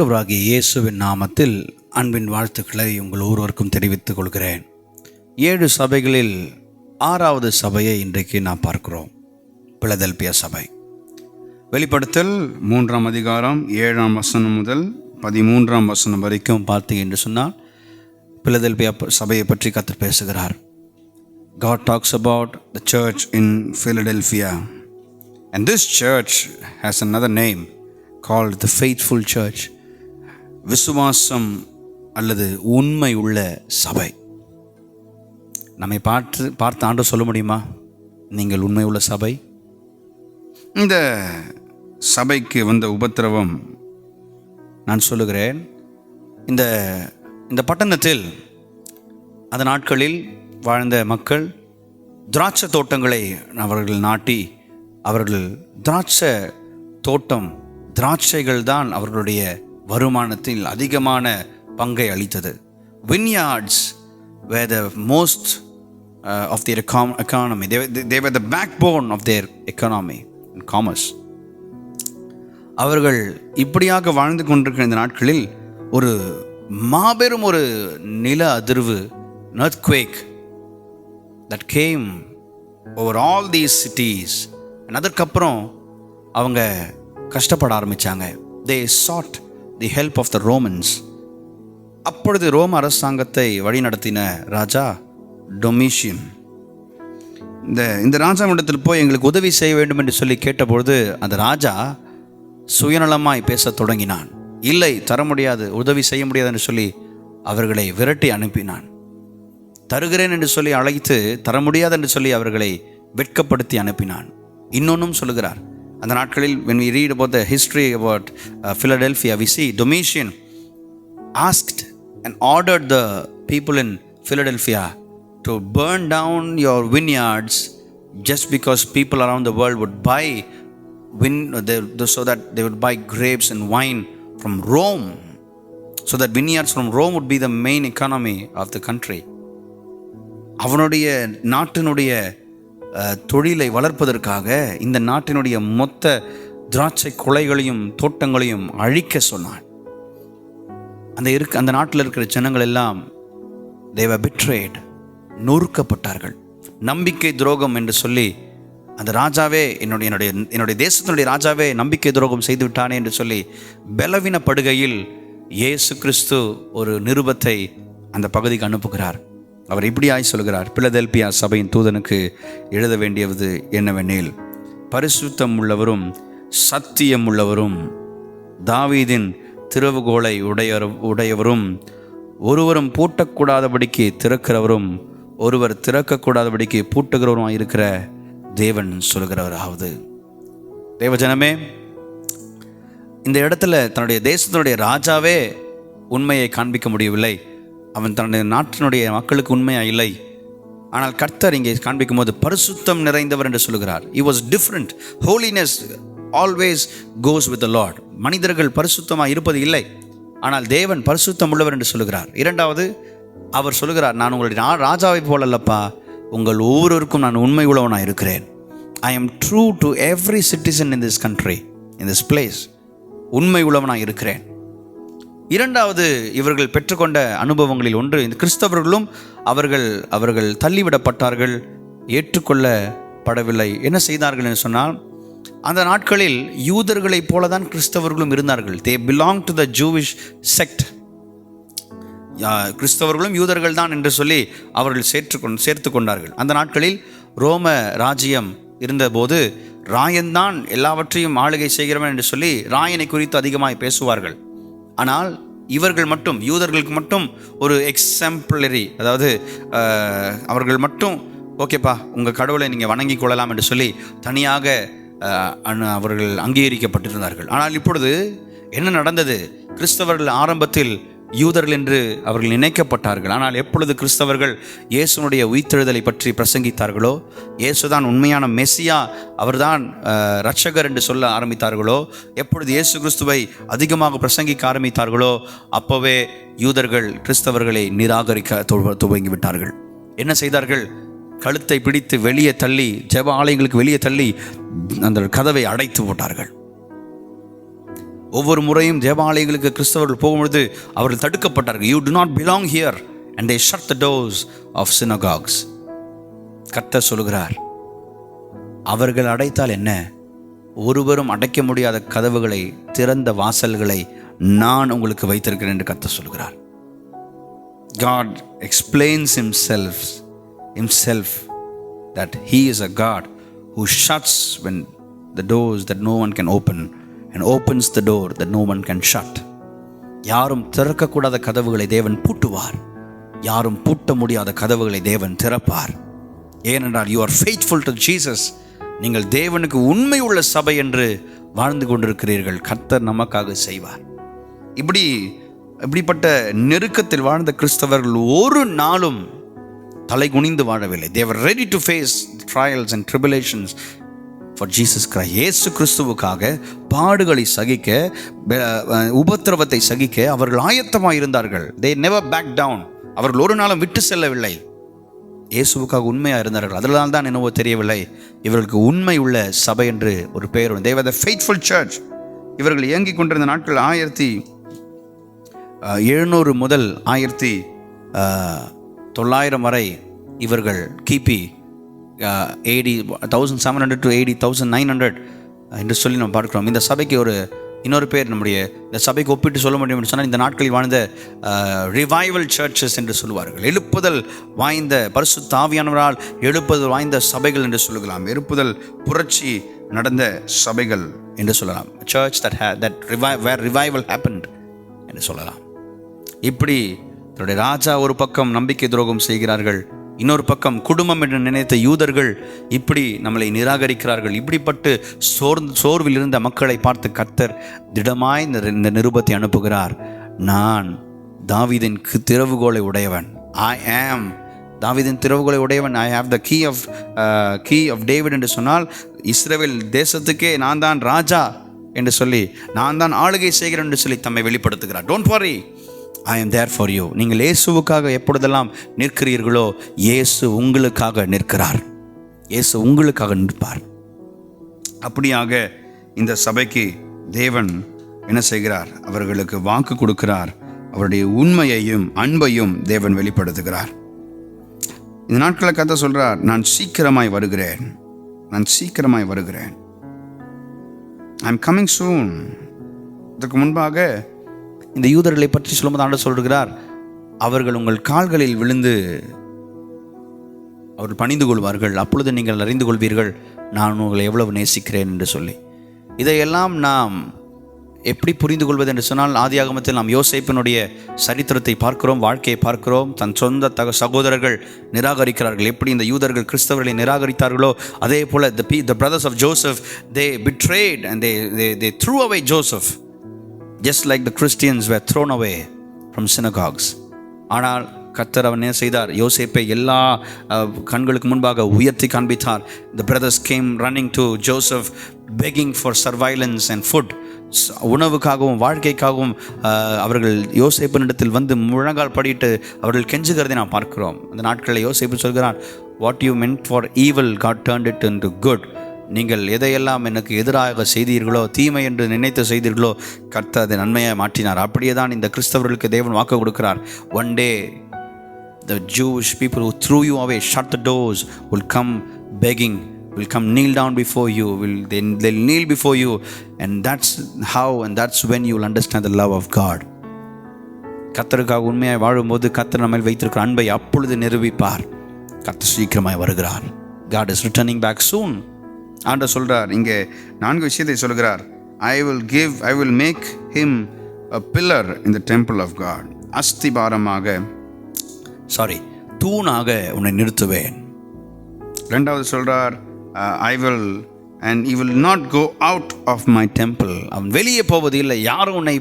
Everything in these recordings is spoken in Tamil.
ஆண்டவராகிய இயேசுவின் நாமத்தில் அன்பின் வாழ்த்துக்களை உங்கள் ஒருவருக்கும் தெரிவித்துக் கொள்கிறேன். 7 சபைகளில் 6வது சபையை இன்றைக்கு நாம் பார்க்கிறோம். பிலதெல்பியா சபை. வெளிப்படுத்தல் 3ஆம் அதிகாரம் 7ஆம் வசனம் முதல் 13ஆம் வசனம் வரைக்கும் பார்த்தீங்க என்று சொன்னால் பிலதெல்பியா சபையை பற்றி கர்த்தர் பேசுகிறார். God talks about the church in Philadelphia, and this church has another name called the faithful church. விசுவாசம் அல்லது உண்மை உள்ள சபை. நம்மை பார்த்து ஆண்டவர் சொல்ல முடியுமா, நீங்கள் உண்மை உள்ள சபை? இந்த சபைக்கு வந்த உபத்திரவம் நான் சொல்லுகிறேன். இந்த பட்டணத்தில் அந்த நாட்களில் வாழ்ந்த மக்கள் திராட்சை தோட்டங்களை அவர்கள் நாட்டி, அவர்கள் திராட்சை தோட்டம், திராட்சைகள் தான் அவர்களுடைய வருமானத்தில் அதிகமான பங்கை அளித்தது. Vineyards were the most of their economy. They were the backbone of their economy and commerce. அவர்கள் இப்படியாக வாழ்ந்து கொண்டிருக்கிற இந்த நாட்களில் ஒரு மாபெரும் ஒரு நில அதிர்வு, earthquake that came over all these cities. அதற்கப்புறம் அவங்க கஷ்டப்பட ஆரம்பித்தாங்க. They sought the help of the Romans. அப்பொழுது ரோம அரசாங்கத்தை வழிநடத்தின ராஜா டொமிஷியன் இந்த ராஜாவிடத்தில் போய் எங்களுக்கு உதவி செய்ய வேண்டும் என்று சொல்லி கேட்டபொழுது அந்த ராஜா சுயநலமாய் பேச தொடங்கினான். இல்லை, தர முடியாது, உதவி செய்ய முடியாது என்று சொல்லி அவர்களை விரட்டி அனுப்பினான். தருகிறேன் என்று சொல்லி அழைத்து தர முடியாது என்று சொல்லி அவர்களை வெட்கப்படுத்தி அனுப்பினான். இன்னொன்றும் சொல்லுகிறார். அந்த நாட்களில் when we read about the history about Philadelphia, we see Domitian asked and ordered the people in Philadelphia to burn down your vineyards just because people around the world would buy so that they would buy grapes and wine from Rome, so that vineyards from Rome would be the main economy of the country. அவனுடைய நாட்டினுடைய தொழிலை வளர்ப்பதற்காக இந்த நாட்டினுடைய மொத்த திராட்சை கொலைகளையும் தோட்டங்களையும் அழிக்க சொன்னான். அந்த நாட்டில் இருக்கிற ஜனங்கள் எல்லாம் they were betrayed, நொறுக்கப்பட்டார்கள். நம்பிக்கை துரோகம் என்று சொல்லி அந்த ராஜாவே என்னுடைய தேசத்தினுடைய ராஜாவே நம்பிக்கை துரோகம் செய்து விட்டானே என்று சொல்லி பலவீனப்படுகையில் இயேசு கிறிஸ்து ஒரு நிருபத்தை அந்த பகுதிக்கு அனுப்புகிறார். அவர் இப்படியாய் சொல்கிறார். பிலதெல்பியா சபையின் தூதனுக்கு எழுத வேண்டியது என்னவெனில், பரிசுத்தம் உள்ளவரும் சத்தியம் உள்ளவரும் தாவீதின் திறவுகோலை உடையவரும் ஒருவரும் பூட்டக்கூடாதபடிக்கு திறக்கிறவரும் ஒருவர் திறக்கக்கூடாதபடிக்கு பூட்டுகிறவரும் இருக்கிற தேவன் சொல்கிறவராவது. தேவஜனமே, இந்த இடத்துல தன்னுடைய தேசத்தினுடைய ராஜாவே உண்மையை காண்பிக்க முடியவில்லை. அவன் தன்னுடைய நாட்டினுடைய மக்களுக்கு உண்மையா இல்லை. ஆனால் கர்த்தர் இங்கே காண்பிக்கும் போது பரிசுத்தம் நிறைந்தவர் என்று சொல்கிறார். He was different. Holiness always goes with the Lord. மனிதர்கள் பரிசுத்தமாக இருப்பது இல்லை, ஆனால் தேவன் பரிசுத்தம் உள்ளவர் என்று சொல்கிறார். இரண்டாவது, அவர் சொல்கிறார், நான் உங்களுடைய ராஜாவை போல அல்லப்பா, உங்கள் ஒவ்வொருவருக்கும் நான் உண்மை உள்ளவனாக இருக்கிறேன். I am true to every citizen in this country, in this place. உண்மை உள்ளவனாக இருக்கிறேன். இரண்டாவது, இவர்கள் பெற்றுக்கொண்ட அனுபவங்களில் ஒன்று, இந்த கிறிஸ்தவர்களும் அவர்கள் தள்ளிவிடப்பட்டார்கள், ஏற்றுக்கொள்ளப்படவில்லை. என்ன செய்தார்கள் என்று சொன்னால், அந்த நாட்களில் யூதர்களைப் போல தான் கிறிஸ்தவர்களும் இருந்தார்கள். They belong to the Jewish sect. கிறிஸ்தவர்களும் யூதர்கள் தான் என்று சொல்லி அவர்கள் சேர்த்து கொண்டார்கள். அந்த நாட்களில் ரோம ராஜ்யம் இருந்தபோது ராயன்தான் எல்லாவற்றையும் ஆளுகை செய்கிறவன் என்று சொல்லி ராயனை குறித்து அதிகமாக பேசுவார்கள். ஆனால் இவர்கள் மட்டும், யூதர்களுக்கு மட்டும் ஒரு எக்ஸாம்பிளரி, அதாவது அவர்கள் மட்டும் ஓகேப்பா உங்கள் கடவுளை நீங்கள் வணங்கி கொள்ளலாம் என்று சொல்லி தனியாக அவர்கள் அங்கீகரிக்கப்பட்டிருந்தார்கள். ஆனால் இப்பொழுது என்ன நடந்தது? கிறிஸ்தவர்கள் ஆரம்பத்தில் யூதர்கள் என்று அவர்கள் நினைக்கப்பட்டார்கள். ஆனால் எப்பொழுது கிறிஸ்தவர்கள் இயேசுனுடைய உயிர்த்தெழுதலை பற்றி பிரசங்கித்தார்களோ, இயேசுதான் உண்மையான மெசியா, அவர்தான் இரட்சகர் என்று சொல்ல ஆரம்பித்தார்களோ, எப்பொழுது இயேசு கிறிஸ்துவை அதிகமாக பிரசங்கிக்க ஆரம்பித்தார்களோ, அப்போவே யூதர்கள் கிறிஸ்தவர்களை நிராகரிக்க துவங்கிவிட்டார்கள். என்ன செய்தார்கள்? கழுத்தை பிடித்து வெளியே தள்ளி, ஜெப ஆலயங்களுக்கு வெளியே தள்ளி அந்த கதவை அடைத்து போட்டார்கள். ஒவ்வொரு முறையும் தேவாலயங்களுக்கு கிறிஸ்தவர்கள் போகும்பொழுது அவர்கள் தடுக்கப்பட்டார்கள். You do not belong here and they shut the doors of synagogues. கர்த்தர் சொல்கிறார், அவர்கள் அடைத்தால் என்ன, ஒருவரும் அடைக்க முடியாத கதவுகளை, திறந்த வாசல்களை நான் உங்களுக்கு வைத்திருக்கிறேன் என்று கர்த்தர் சொல்கிறார். God explains himself that he is a God who shuts when the doors that no one can open and opens the door that no one can shut. யாரும் திறக்கக்கூடாத கதவுகளை தேவன் பூட்டுவார், யாரும் பூட்ட முடியாத கதவுகளை தேவன் திறப்பார். ஏனென்றால் you are faithful to Jesus. நீங்கள் தேவனுக்கு உண்மை உள்ள சபை என்று வாழ்ந்து கொண்டிருக்கிறீர்கள். கர்த்தர் நமக்காக செய்வார். இப்படிப்பட்ட நெருக்கத்தில் வாழ்ந்த கிறிஸ்தவர்கள் ஒரு நாளும் தலை குனிந்து வாழவில்லை. They were ready to face trials and tribulations for Jesus Christ. இயேசு கிறிஸ்துவுக்காக பாடுகளை சகிக்க, உபத்திரவத்தை சகிக்க அவர்கள் ஆயத்தமாக இருந்தார்கள். They never backed down. அவர்கள் ஒரு நாளும் விட்டு செல்லவில்லை. இயேசுவுக்காக உண்மையாக இருந்தார்கள். அதனால் தான் என்னவோ தெரியவில்லை, இவர்களுக்கு உண்மை உள்ள சபை என்று ஒரு பெயர். They were the faithful church. இவர்கள் இயங்கிக் கொண்டிருந்த நாட்கள் 1700 முதல் 1900 வரை. இவர்கள் கிபி 1700 to 1900 என்று சொல்லி நம்ம பார்க்கிறோம். இந்த சபைக்கு இன்னொரு பேர், நம்முடைய இந்த சபைக்கு ஒப்பிட்டு சொல்ல முடியும் என்று சொன்னால், இந்த நாட்களில் வாழ்ந்த ரிவைவல் சர்ச்சஸ் என்று சொல்லுவார்கள். எழுப்புதல் வாய்ந்த, பரிசுத்த ஆவியானவரால் எழுப்புதல் வாய்ந்த சபைகள் என்று சொல்லலாம். எழுப்புதல் புரட்சி நடந்த சபைகள் என்று சொல்லலாம். சர்ச் where revival happened என்று சொல்லலாம். இப்படி தன்னுடைய ராஜா ஒரு பக்கம் நம்பிக்கை துரோகம் செய்கிறார்கள், இன்னொரு பக்கம் குடும்பம் என்று நினைத்த யூதர்கள் இப்படி நம்மளை நிராகரிக்கிறார்கள். இப்படிப்பட்டு சோர்வில் இருந்த மக்களை பார்த்து கர்த்தர் திடமாய் இந்த நிருபத்தை அனுப்புகிறார். நான் தாவீதின் திறவுகோலை உடையவன். I am தாவீதின் திறவுகோலை உடையவன். I have the key of David என்று சொன்னால், இஸ்ரவேல் தேசத்துக்கே நான் தான் ராஜா என்று சொல்லி, நான் தான் ஆளுகை செய்கிறேன் என்று சொல்லி தம்மை வெளிப்படுத்துகிறார். Don't worry, I am there for you. நீங்கள் இயேசுவுக்காக எப்பொழுதெல்லாம் நிற்கிறீர்களோ, இயேசு உங்களுக்காக நிற்கிறார். இயேசு உங்களுக்காக நிற்பார். அப்படியாக இந்த சபைக்கு தேவன் என்ன செய்கிறார்? அவர்களுக்கு வாக்கு கொடுக்கிறார். அவருடைய உண்மையையும் அன்பையும் தேவன் வெளிப்படுத்துகிறார். இந்த நாட்களை கர்த்தர் சொல்றார், நான் சீக்கிரமாய் வருகிறேன், நான் சீக்கிரமாய் வருகிறேன். I am coming soon. இதற்கு முன்பாக இந்த யூதர்களை பற்றி சொல்லும்போது ஆண்டவர் சொல்கிறார், அவர்கள் உங்கள் கால்களில் விழுந்து அவர்கள் பணிந்து கொள்வார்கள், அப்பொழுது நீங்கள் அறிந்து கொள்வீர்கள் நான் உங்களை எவ்வளவு நேசிக்கிறேன் என்று சொல்லி. இதையெல்லாம் நாம் எப்படி புரிந்து கொள்வது என்று சொன்னால், ஆதியாகமத்தில் நாம் யோசேப்பினுடைய சரித்திரத்தை பார்க்கிறோம், வாழ்க்கையை பார்க்கிறோம். தன் சொந்த சகோதரர்கள் நிராகரிக்கிறார்கள். எப்படி இந்த யூதர்கள் கிறிஸ்தவர்களை நிராகரித்தார்களோ, அதே போல the brothers of Joseph, they betrayed and they threw away Joseph, just like the Christians were thrown away from synagogues. ஆனால் கர்த்தர் அவன் என்ன செய்தார்? யோசேப்பை எல்லா கண்களுக்கு முன்பாக உயர்த்தி காண்பித்தார். The brothers came running to Joseph begging for surveillance and food. உணவுக்காகவும் வாழ்க்கைக்காகவும் அவர்கள் யோசேப்பினிடத்தில் வந்து முழங்கால் படிட்டு அவர்கள் கெஞ்சுகிறதை நாம் பார்க்கிறோம். அந்த நாட்களில் யோசேப்பு சொல்கிறார், what you meant for evil God turned it into good. நீங்கள் எதையெல்லாம் எனக்கு எதிராக செய்தீர்களோ, தீமை என்று நினைத்து செய்தீர்களோ, கர்த்தர் அதை நன்மையாக மாற்றினார். அப்படியே தான் இந்த கிறிஸ்தவர்களுக்கு தேவன் வாக்கு கொடுக்கிறார். One day the Jewish people who threw you away, shut the doors, will come begging, will come kneel down before you, they'll kneel before you, and that's how and that's when you will understand the love of God. கர்த்தருக்காக உண்மையாய் வாழும்போது கர்த்தர் நம்மை வைத்திருக்கிற அன்பை அப்பொழுது நிரூபிப்பார். கர்த்தர் சீக்கிரமாய் வருகிறார். God is returning back soon. ஆண்டவர் சொல்றார், இங்கே 4 விஷயத்தை சொல்கிறார். I will make him a pillar in the temple of God. தூணாக உன்னை நிறுத்துவேன். இரண்டாவது சொல்றார், and he will not go out of my temple. அவன் வெளியே போவது இல்லை. யாரும் உன்னை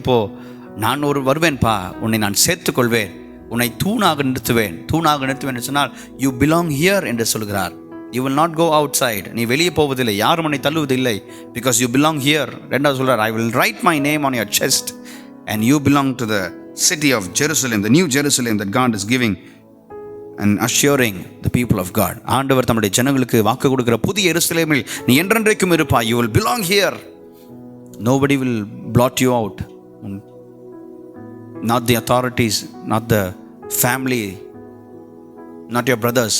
நான் வருவேன்பா, உன்னை நான் சேர்த்துக்கொள்வேன், உன்னை தூணாக நிறுத்துவேன் சொன்னால் you belong here என்று சொல்கிறார். You will not go outside. நீ வெளியே போவதில்லை, யாரும் உன்னை தள்ளுவதில்லை, because you belong here. ரெண்டாவது சொல்றார், I will write my name on your chest and you belong to the city of Jerusalem, the new Jerusalem that God is giving and assuring the people of God. ஆண்டவர் தம்முடைய ஜனங்களுக்கு வாக்கு கொடுக்கிற புதிய எருசலேமில் நீ என்றென்றைக்கும் இருப்பாய். You will belong here. Nobody will blot you out. Not the authorities, not the family, not your brothers.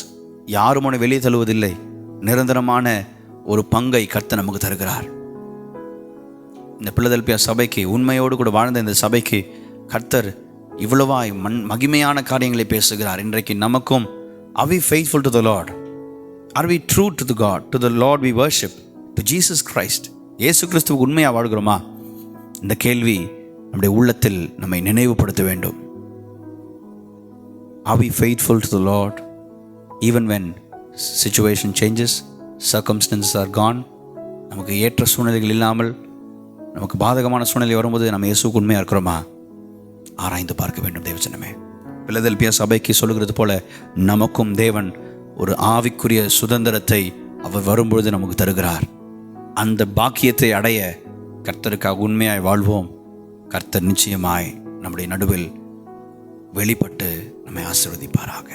யாரும் உன்னை வெளியே தள்ளுவதில்லை. நிரந்தரமான ஒரு பங்கை கர்த்தர் நமக்கு தருகிறார். இந்த பிலதெல்பியா சபைக்கு, உண்மையோடு கூட வாழ்ந்த இந்த சபைக்கு கர்த்தர் இவ்வளவாய் மகிமையான காரியங்களை பேசுகிறார். இன்றைக்கு நமக்கும், are we faithful to the Lord? Are we true to the God, to the Lord we worship, to Jesus Christ? இயேசு கிறிஸ்துவுக்கு உண்மையாக வாழ்கிறோமா? இந்த கேள்வி நம்முடைய உள்ளத்தில் நம்மை நினைவுபடுத்த வேண்டும். Are we faithful to the Lord even when situation changes, circumstances are gone? நமக்கு ஏற்ற சூழ்நிலைகள் இல்லாமல் நமக்கு பாதகமான சூழ்நிலை வரும்போது நம்ம இயேசுவுக்கு உண்மையாக இருக்கிறோமா? ஆராய்ந்து பார்க்க வேண்டும் தேவஜனமே. பிலதெல்பியா சபைக்கு சொல்லுகிறது போல நமக்கும் தேவன் ஒரு ஆவிக்குரிய சுதந்திரத்தை அவர் வரும்பொழுது நமக்கு தருகிறார். அந்த பாக்கியத்தை அடைய கர்த்தருக்காக உண்மையாய் வாழ்வோம். கர்த்தர் நிச்சயமாய் நம்முடைய நடுவில் வெளிப்பட்டு நம்மை ஆசீர்வதிப்பாராக.